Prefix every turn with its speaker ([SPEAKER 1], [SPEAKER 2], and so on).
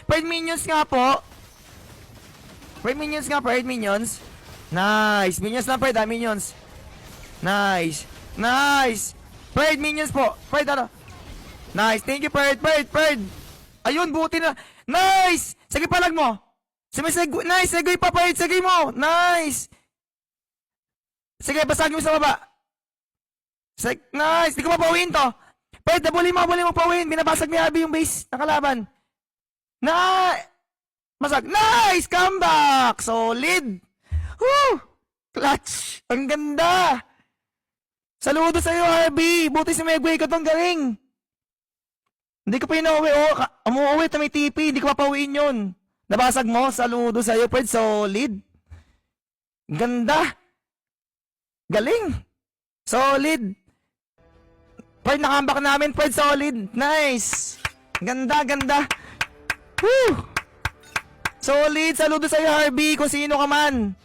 [SPEAKER 1] Pride minions nga po. Pride minions nga, pride minions. Nice. Minions na pride, minions. Nice. Nice. Pride minions po. Pride ano? Nice. Thank you, pride, pride, pride. Ayun, buti na. Nice. Sige, palag mo. Nice. Segway pa, pride. Segway mo. Nice. Sige, basagin mo sa baba. Nice. Di ko mapawin to. Pride, nabuli mo pawin. Binabasag ni Abby yung base. Nakalaban. Basag. Nice. Comeback. Solid. Woo. Clutch. Ang ganda. Saludo sa'yo, Harvey. Buti si Megway ko tong galing. Hindi ko pa inuwi. Umuwi na may TP. Hindi ko papawiin yun. Nabasag mo. Saludo sa'yo, Fred. Solid. Ganda. Galing. Solid. Fred, nakambak namin, Fred. Solid. Nice. Ganda, ganda. Woo. Solid. Saludo sa'yo, Harvey. Kung sino ka man.